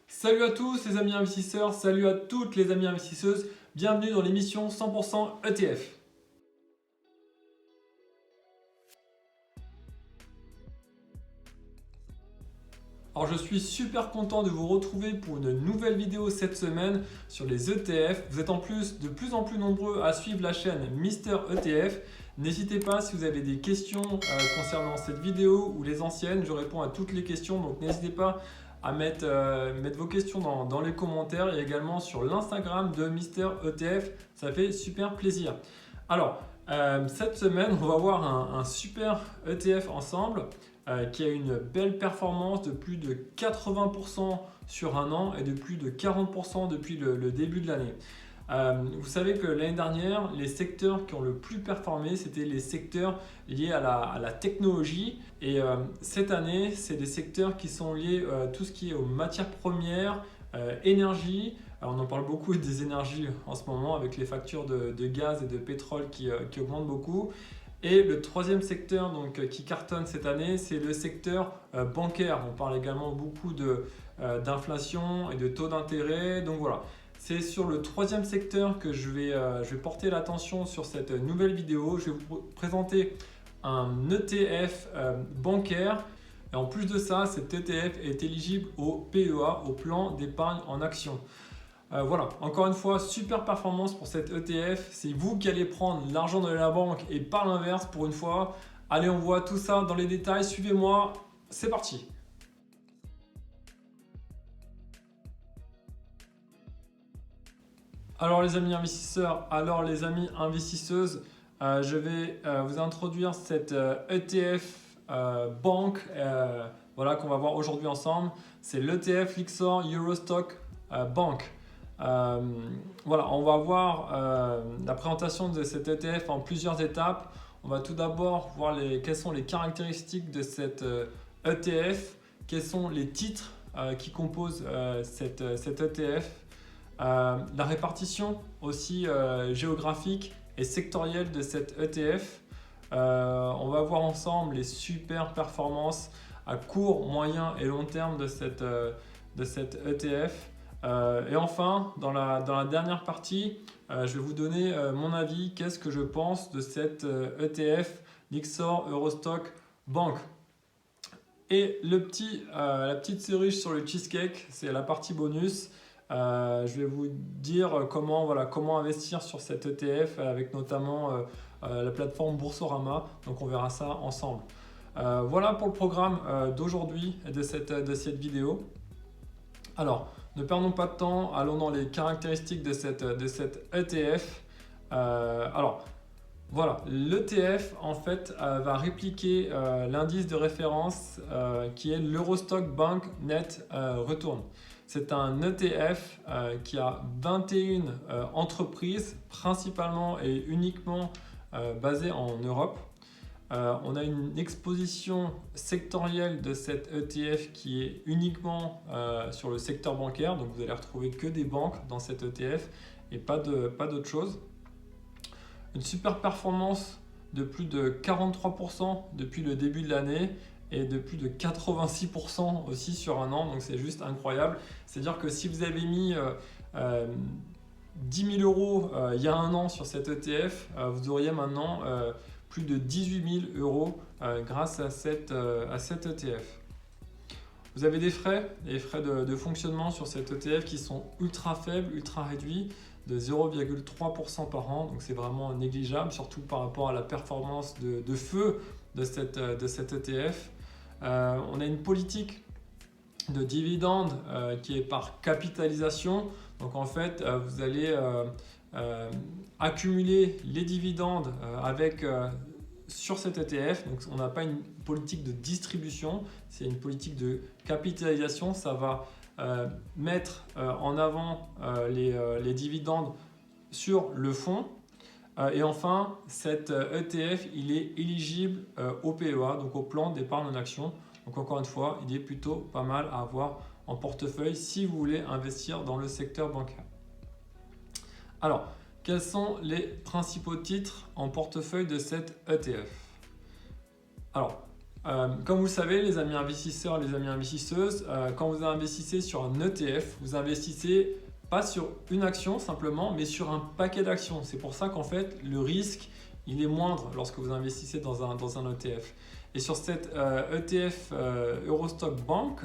Salut à tous les amis investisseurs, salut à toutes les amies investisseuses, bienvenue dans l'émission 100% ETF. Alors je suis super content de vous retrouver pour une nouvelle vidéo cette semaine sur les ETF. Vous êtes en plus de plus en plus nombreux à suivre la chaîne Mister ETF. N'hésitez pas si vous avez des questions concernant cette vidéo ou les anciennes, je réponds à toutes les questions, donc n'hésitez pas à mettre vos questions dans les commentaires et également sur l'Instagram de Mister ETF, ça fait super plaisir. Alors, cette semaine, on va voir un super ETF ensemble qui a une belle performance de plus de 80% sur un an et de plus de 40% depuis le début de l'année. Vous savez que l'année dernière, les secteurs qui ont le plus performé, c'était les secteurs liés à la technologie. Et cette année, c'est des secteurs qui sont liés à tout ce qui est aux matières premières, énergie. Alors, on en parle beaucoup des énergies en ce moment avec les factures de gaz et de pétrole qui augmentent beaucoup. Et le troisième secteur qui cartonne cette année, c'est le secteur bancaire. On parle également beaucoup d'inflation et de taux d'intérêt. Donc voilà. C'est sur le troisième secteur que je vais porter l'attention sur cette nouvelle vidéo. Je vais vous présenter un ETF bancaire. Et en plus de ça, cet ETF est éligible au PEA, au plan d'épargne en action. Voilà, encore une fois, super performance pour cet ETF. C'est vous qui allez prendre l'argent de la banque et par l'inverse pour une fois. Allez, on voit tout ça dans les détails. Suivez-moi, c'est parti. Alors les amis investisseurs, alors les amis investisseuses, je vais vous introduire cet ETF banque voilà, qu'on va voir aujourd'hui ensemble. C'est l'ETF Lyxor Eurostock Bank. Voilà, on va voir la présentation de cet ETF en plusieurs étapes. On va tout d'abord voir quelles sont les caractéristiques de cet ETF, quels sont les titres qui composent cet ETF. La répartition aussi géographique et sectorielle de cet ETF. On va voir ensemble les super performances à court, moyen et long terme de cet ETF. Et enfin, dans la dernière partie, je vais vous donner mon avis, qu'est-ce que je pense de cet ETF Lyxor Eurostock Bank. Et la petite cerise sur le cheesecake, c'est la partie bonus. Je vais vous dire comment investir sur cet ETF avec notamment la plateforme Boursorama. Donc on verra ça ensemble. Voilà pour le programme d'aujourd'hui et de cette vidéo. Alors, ne perdons pas de temps, allons dans les caractéristiques de cet ETF. Alors, voilà, l'ETF en fait va répliquer l'indice de référence qui est l'Eurostock Bank Net Return. C'est un ETF qui a 21 entreprises, principalement et uniquement basées en Europe. On a une exposition sectorielle de cet ETF qui est uniquement sur le secteur bancaire. Donc vous allez retrouver que des banques dans cet ETF et pas d'autre chose. Une super performance de plus de 43% depuis le début de l'année et de plus de 86% aussi sur un an, donc c'est juste incroyable. C'est-à-dire que si vous avez mis 10 000 euros il y a un an sur cet ETF, vous auriez maintenant plus de 18 000 euros grâce à cet ETF. Vous avez des frais de fonctionnement sur cet ETF qui sont ultra faibles, ultra réduits, de 0,3% par an, donc c'est vraiment négligeable, surtout par rapport à la performance de feu de cet ETF. On a une politique de dividendes qui est par capitalisation, donc en fait vous allez accumuler les dividendes sur cet ETF, donc on n'a pas une politique de distribution, c'est une politique de capitalisation. Ça va mettre en avant les dividendes sur le fonds. Et enfin, cet ETF, il est éligible au PEA, donc au plan d'épargne en action. Donc encore une fois, il est plutôt pas mal à avoir en portefeuille si vous voulez investir dans le secteur bancaire. Alors, quels sont les principaux titres en portefeuille de cet ETF? Alors, Comme vous le savez, les amis investisseurs, les amis investisseuses, quand vous investissez sur un ETF, vous investissez pas sur une action simplement, mais sur un paquet d'actions. C'est pour ça qu'en fait, le risque, il est moindre lorsque vous investissez dans un ETF. Et sur cet ETF Eurostock Bank,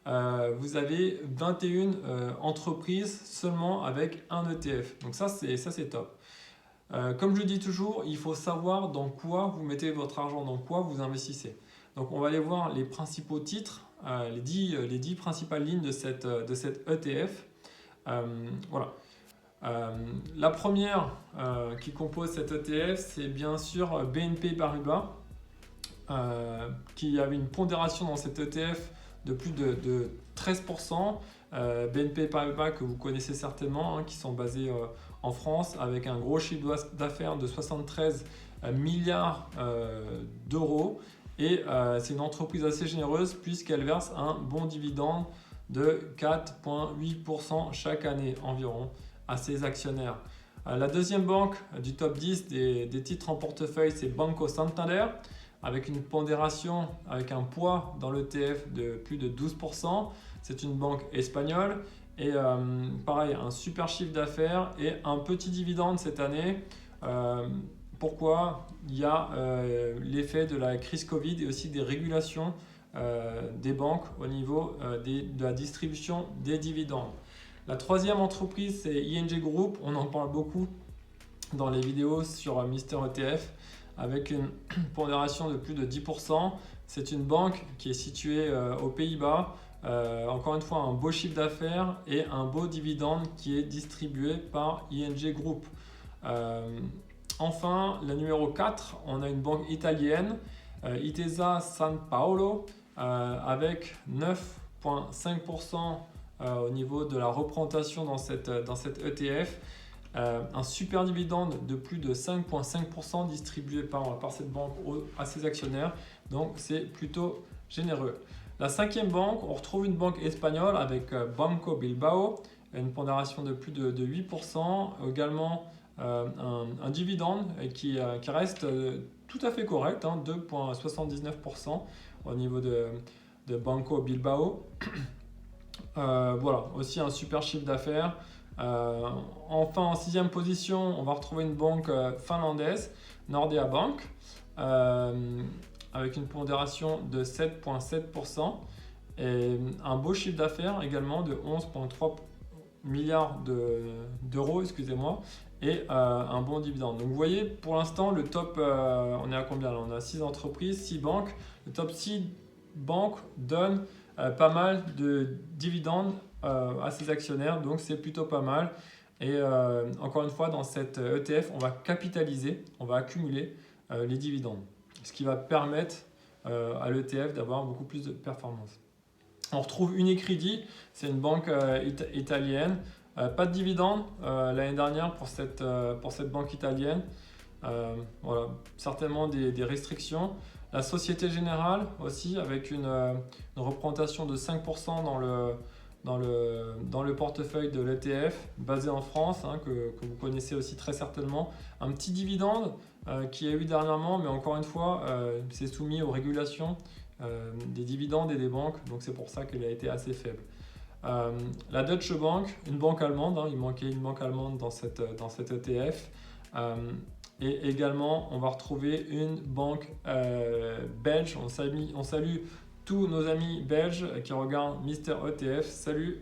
vous avez 21 entreprises seulement avec un ETF. Donc ça, c'est top. Comme je dis toujours, il faut savoir dans quoi vous mettez votre argent, dans quoi vous investissez. Donc on va aller voir les principaux titres, les 10 principales lignes de cet ETF. Voilà. La première qui compose cet ETF, c'est bien sûr BNP Paribas, qui avait une pondération dans cet ETF de plus de 13%. BNP Paribas, que vous connaissez certainement, hein, qui sont basés en France, avec un gros chiffre d'affaires de 73 milliards d'euros. Et c'est une entreprise assez généreuse puisqu'elle verse un bon dividende de 4,8% chaque année environ à ses actionnaires. La deuxième banque du top 10 des titres en portefeuille, c'est Banco Santander, avec une pondération, avec un poids dans l'ETF de plus de 12%. C'est une banque espagnole et pareil, un super chiffre d'affaires et un petit dividende cette année. Pourquoi? Il y a l'effet de la crise Covid et aussi des régulations des banques au niveau de la distribution des dividendes. La troisième entreprise, c'est ING Group. On en parle beaucoup dans les vidéos sur Mister ETF, avec une pondération de plus de 10%. C'est une banque qui est située aux Pays-Bas. Encore une fois, un beau chiffre d'affaires et un beau dividende qui est distribué par ING Group. Enfin, la numéro 4, on a une banque italienne, Intesa San Paolo, avec 9,5% au niveau de la représentation dans cet ETF. Un super dividende de plus de 5,5% distribué par cette banque à ses actionnaires. Donc, c'est plutôt généreux. La cinquième banque, on retrouve une banque espagnole avec Banco Bilbao, une pondération de plus de 8%. Également, un dividende qui reste tout à fait correct, hein, 2,79% au niveau de Banco Bilbao. Voilà, aussi un super chiffre d'affaires. Enfin, en sixième position, on va retrouver une banque finlandaise, Nordea Bank, avec une pondération de 7,7% et un beau chiffre d'affaires également de 11,3 milliards d'euros, excusez-moi, et un bon dividende. Donc vous voyez, pour l'instant, le top, on est à combien là? On a 6 entreprises, 6 banques. Le top 6 banques donne pas mal de dividendes à ses actionnaires, donc c'est plutôt pas mal. Et encore une fois, dans cet ETF, on va capitaliser, on va accumuler les dividendes, ce qui va permettre à l'ETF d'avoir beaucoup plus de performance. On retrouve Unicredit, c'est une banque italienne. Pas de dividende l'année dernière pour cette banque italienne. Voilà, certainement des restrictions. La Société Générale aussi, avec une représentation de 5% dans le portefeuille de l'ETF, basé en France, hein, que vous connaissez aussi très certainement. Un petit dividende qu'il y a eu dernièrement, mais encore une fois, c'est soumis aux régulations des dividendes et des banques, donc c'est pour ça qu'elle a été assez faible. La Deutsche Bank, une banque allemande, hein, il manquait une banque allemande dans cet ETF. Et également, on va retrouver une banque belge. On salue tous nos amis belges qui regardent Mister ETF. Salut.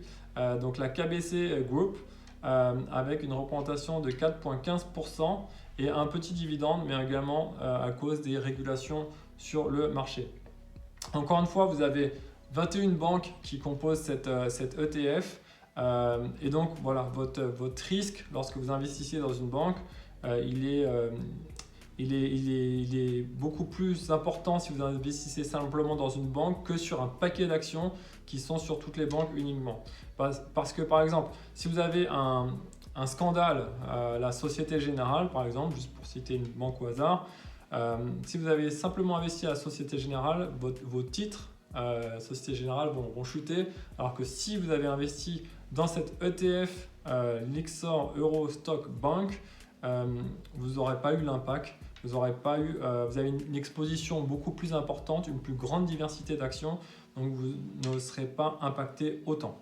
Donc la KBC Group, avec une représentation de 4,15% et un petit dividende, mais également à cause des régulations sur le marché. Encore une fois, vous avez 21 banques qui composent cet ETF. Et donc, voilà, votre risque lorsque vous investissez dans une banque, il est beaucoup plus important si vous investissez simplement dans une banque que sur un paquet d'actions qui sont sur toutes les banques uniquement. Parce que, par exemple, si vous avez un scandale, la Société Générale, par exemple, juste pour citer une banque au hasard, si vous avez simplement investi à la Société Générale, vos titres Société Générale vont chuter, alors que si vous avez investi dans cet ETF Lyxor Eurostock Bank, vous n'aurez pas eu l'impact vous avez une exposition beaucoup plus importante, une plus grande diversité d'actions, donc vous ne serez pas impacté autant.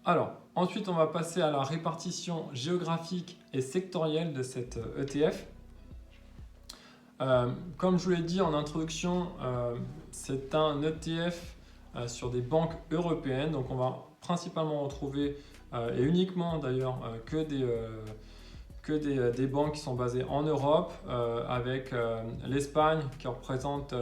Alors, ensuite, on va passer à la répartition géographique et sectorielle de cet ETF. Comme je vous l'ai dit en introduction, c'est un ETF sur des banques européennes, donc on va principalement retrouver, et uniquement d'ailleurs, que des banques qui sont basées en Europe, avec l'Espagne qui représente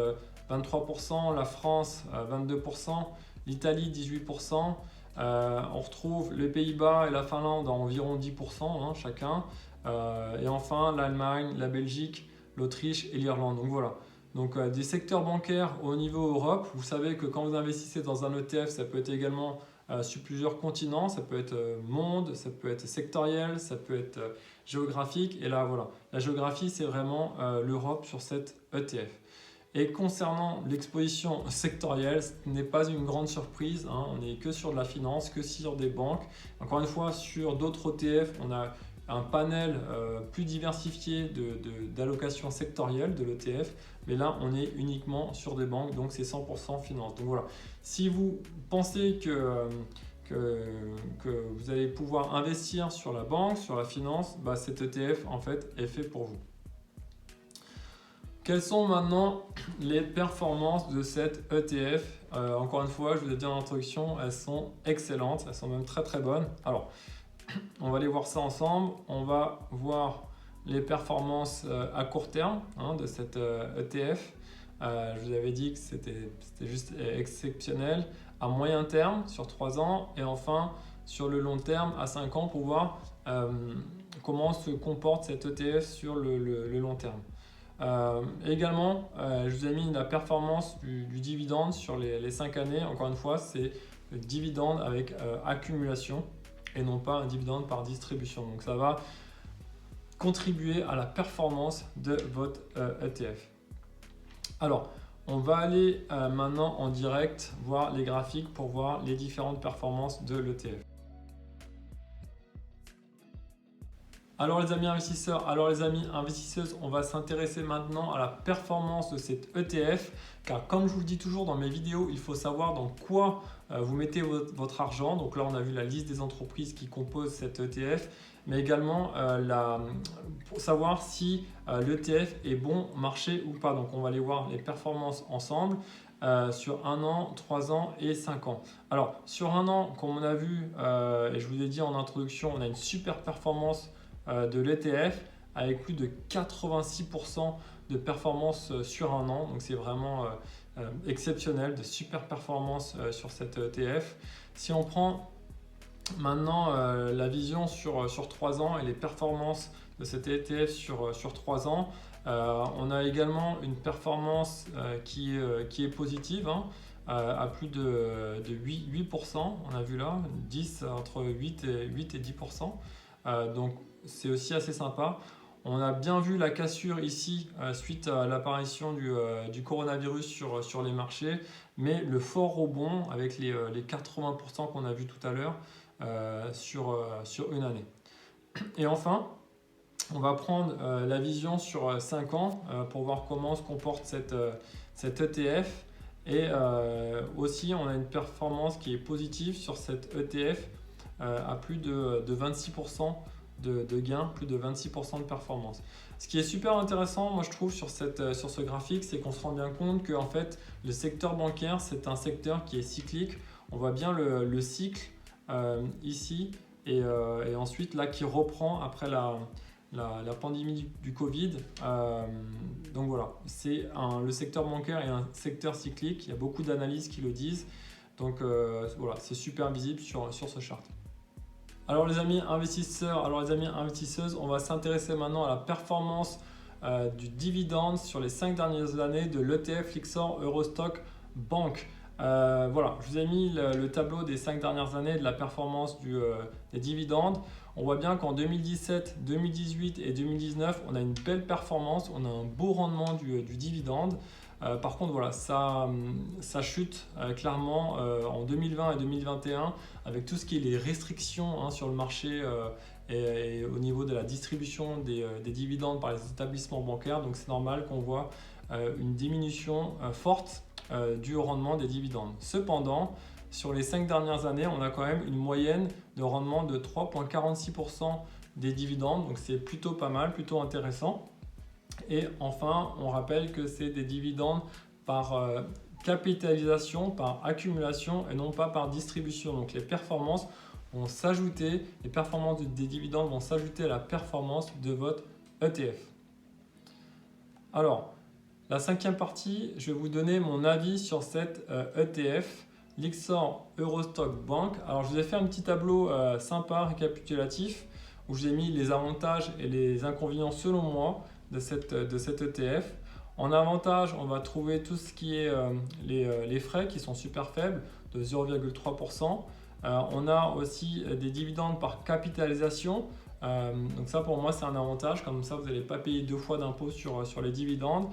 23%, la France 22%, l'Italie 18%, on retrouve les Pays-Bas et la Finlande à environ 10% chacun, et enfin l'Allemagne, la Belgique, l'Autriche et l'Irlande. Donc voilà. Donc des secteurs bancaires au niveau Europe. Vous savez que quand vous investissez dans un ETF, ça peut être également sur plusieurs continents. Ça peut être monde, ça peut être sectoriel, ça peut être géographique. Et là, voilà. La géographie, c'est vraiment l'Europe sur cet ETF. Et concernant l'exposition sectorielle, ce n'est pas une grande surprise. On n'est que sur de la finance, que sur des banques. Encore une fois, sur d'autres ETF, on a un panel plus diversifié d'allocations sectorielles de l'ETF, mais là on est uniquement sur des banques, donc c'est 100% finance. Donc voilà, si vous pensez que vous allez pouvoir investir sur la banque, sur la finance, cet ETF en fait est fait pour vous. Quelles sont maintenant les performances de cet ETF? Encore une fois, je vous ai dit en introduction, elles sont excellentes, elles sont même très très bonnes. Alors, on va aller voir ça ensemble. On va voir les performances à court terme de cet ETF. Je vous avais dit que c'était juste exceptionnel. À moyen terme, sur 3 ans. Et enfin, sur le long terme, à 5 ans, pour voir comment se comporte cet ETF sur le long terme. Également, je vous ai mis la performance du dividende sur les 5 années. Encore une fois, c'est le dividende avec accumulation et non pas un dividende par distribution. Donc ça va contribuer à la performance de votre ETF. Alors, on va aller maintenant en direct voir les graphiques pour voir les différentes performances de l'ETF. Alors les amis investisseurs, alors les amis investisseuses, on va s'intéresser maintenant à la performance de cet ETF, car comme je vous le dis toujours dans mes vidéos, il faut savoir dans quoi vous mettez votre argent. Donc là on a vu la liste des entreprises qui composent cet ETF, mais également pour savoir si l'ETF est bon marché ou pas. Donc on va aller voir les performances ensemble. Sur 1 an, 3 ans et 5 ans. Alors sur 1 an, comme on a vu et je vous ai dit en introduction, on a une super performance de l'ETF avec plus de 86% de performance sur 1 an. Donc c'est vraiment exceptionnel, de super performance sur cet ETF. Si on prend maintenant la vision sur 3 ans et les performances de cet ETF sur 3 ans, on a également une performance qui est positive, à plus de 8%. On a vu là, entre 8 et 10%. Donc c'est aussi assez sympa. On a bien vu la cassure ici suite à l'apparition du coronavirus sur les marchés, mais le fort rebond avec les 80% qu'on a vu tout à l'heure sur une année. Et enfin, on va prendre la vision sur 5 ans pour voir comment se comporte cet ETF. Et aussi, on a une performance qui est positive sur cet ETF à plus de 26% de gains, plus de 26% de performance. Ce qui est super intéressant, moi je trouve, sur ce graphique, c'est qu'on se rend bien compte que en fait, le secteur bancaire, c'est un secteur qui est cyclique. On voit bien le cycle ici et ensuite là qui reprend après la pandémie du Covid. Donc voilà, le secteur bancaire est un secteur cyclique. Il y a beaucoup d'analyses qui le disent. Donc voilà, c'est super visible sur ce chart. Alors les amis investisseurs, alors les amis investisseuses, on va s'intéresser maintenant à la performance du dividende sur les 5 dernières années de l'ETF Lyxor Eurostoxx Bank. Voilà, je vous ai mis le tableau des 5 dernières années de la performance des dividendes. On voit bien qu'en 2017, 2018 et 2019, on a une belle performance, on a un beau rendement du dividende. Par contre, voilà, ça chute clairement en 2020 et 2021 avec tout ce qui est les restrictions sur le marché et au niveau de la distribution des dividendes par les établissements bancaires. Donc c'est normal qu'on voit une diminution forte due au rendement des dividendes. Cependant, sur les 5 dernières années, on a quand même une moyenne de rendement de 3,46% des dividendes. Donc c'est plutôt pas mal, plutôt intéressant. Et enfin, on rappelle que c'est des dividendes par capitalisation, par accumulation et non pas par distribution. Donc les performances vont s'ajouter, les performances des dividendes vont s'ajouter à la performance de votre ETF. Alors, la 5e partie, je vais vous donner mon avis sur cette ETF, Lyxor Eurostock Bank. Alors, je vous ai fait un petit tableau sympa, récapitulatif, où j'ai mis les avantages et les inconvénients selon moi de cette ETF. En avantage, on va trouver tout ce qui est les frais qui sont super faibles, de 0,3%. On a aussi des dividendes par capitalisation. Donc ça, pour moi, c'est un avantage. Comme ça, vous n'allez pas payer 2 fois d'impôt sur les dividendes.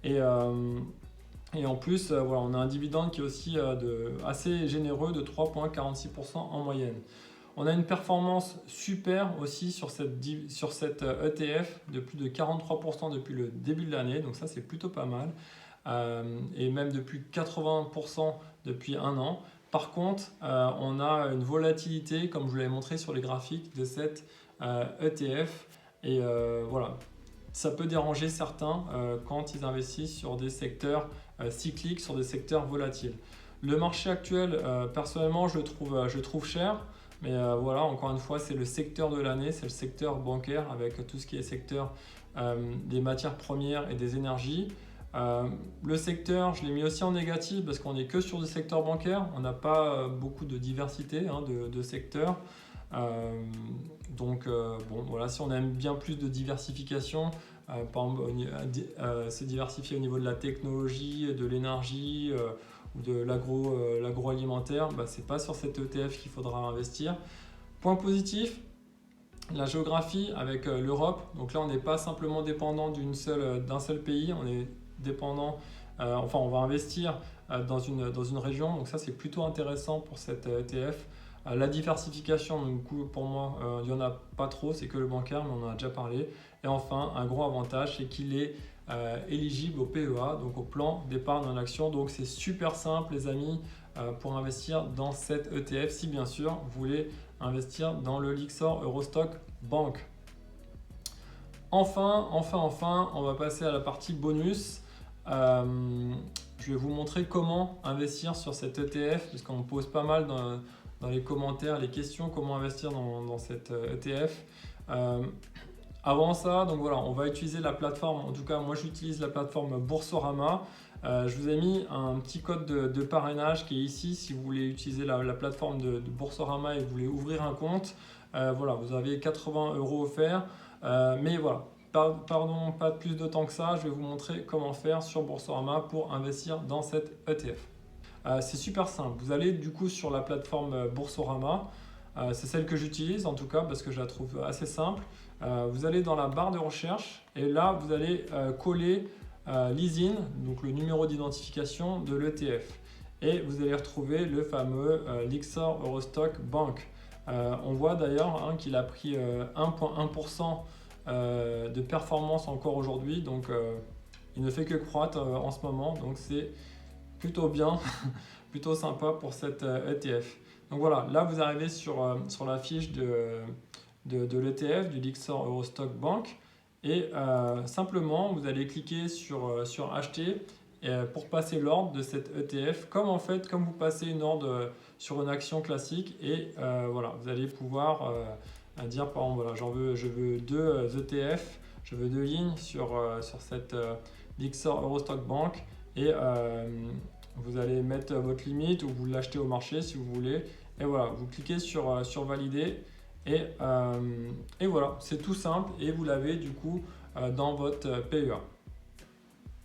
Et en plus, voilà, on a un dividende qui est aussi assez généreux de 3,46% en moyenne. On a une performance super aussi sur cette ETF de plus de 43% depuis le début de l'année. Donc ça, c'est plutôt pas mal. Et même depuis 80% depuis un an. Par contre, on a une volatilité, comme je vous l'avais montré sur les graphiques de cette ETF. Et voilà, ça peut déranger certains quand ils investissent sur des secteurs cycliques, sur des secteurs volatiles. Le marché actuel, personnellement, je le trouve cher. Mais voilà, encore une fois, c'est le secteur de l'année, c'est le secteur bancaire avec tout ce qui est secteur des matières premières et des énergies. Le secteur, je l'ai mis aussi en négatif parce qu'on n'est que sur le secteur bancaire. On n'a pas beaucoup de diversité de secteurs. Donc, bon, voilà, si on aime bien plus de diversification, par exemple, se diversifier au niveau de la technologie, de l'énergie, de l'agroalimentaire, ce n'est pas sur cet ETF qu'il faudra investir. Point positif, la géographie avec l'Europe. Donc là, on n'est pas simplement dépendant d'un seul pays, on est dépendant, on va investir dans une région. Donc ça, c'est plutôt intéressant pour cet ETF. La diversification, du coup, pour moi, il n'y en a pas trop, c'est que le bancaire, mais on en a déjà parlé. Et enfin, un gros avantage, c'est qu'il est éligible au PEA, donc au plan d'épargne en action. Donc c'est super simple les amis pour investir dans cet ETF si bien sûr vous voulez investir dans le Lyxor Eurostock Bank. Enfin, on va passer à la partie bonus. Je vais vous montrer comment investir sur cet ETF parce qu'on me pose pas mal dans les commentaires les questions comment investir dans cet ETF. Avant ça, donc voilà, on va utiliser la plateforme, en tout cas moi j'utilise la plateforme Boursorama. Je vous ai mis un petit code de parrainage qui est ici si vous voulez utiliser la plateforme de Boursorama et vous voulez ouvrir un compte. Voilà, vous avez 80 € offerts. Mais voilà, pardon, pas plus de temps que ça, je vais vous montrer comment faire sur Boursorama pour investir dans cet ETF. C'est super simple, vous allez du coup sur la plateforme Boursorama. C'est celle que j'utilise en tout cas parce que je la trouve assez simple. Vous allez dans la barre de recherche et là vous allez coller l'ISIN, donc le numéro d'identification de l'ETF. Et vous allez retrouver le fameux Lyxor Eurostock Bank. On voit d'ailleurs qu'il a pris 1,1% de performance encore aujourd'hui, donc il ne fait que croître en ce moment, donc c'est plutôt bien, plutôt sympa pour cet ETF. Donc voilà, là vous arrivez sur la fiche de l'ETF, du Lyxor Eurostock Bank, et simplement vous allez cliquer sur acheter pour passer l'ordre de cet ETF, comme vous passez une ordre sur une action classique, et voilà, vous allez pouvoir dire par exemple, voilà, je veux 2 ETF, je veux 2 lignes sur cette Lyxor Eurostock Bank, et vous allez mettre votre limite ou vous l'achetez au marché si vous voulez. Et voilà, vous cliquez sur valider et voilà, c'est tout simple et vous l'avez du coup dans votre PEA.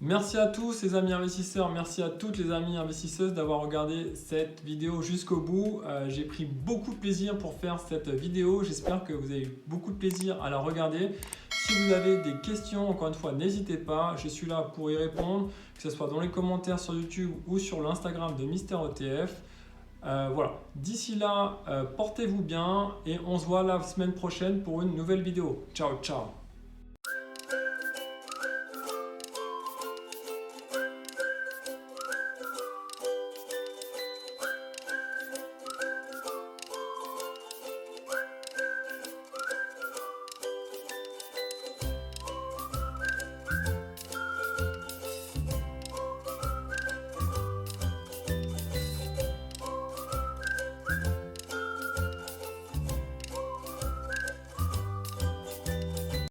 Merci à tous les amis investisseurs, merci à toutes les amies investisseuses d'avoir regardé cette vidéo jusqu'au bout. J'ai pris beaucoup de plaisir pour faire cette vidéo, j'espère que vous avez eu beaucoup de plaisir à la regarder. Si si vous avez des questions, encore une fois, n'hésitez pas. Je suis là pour y répondre, que ce soit dans les commentaires sur YouTube ou sur l'Instagram de Mister ETF. Voilà. D'ici là, portez-vous bien et on se voit la semaine prochaine pour une nouvelle vidéo. Ciao, ciao.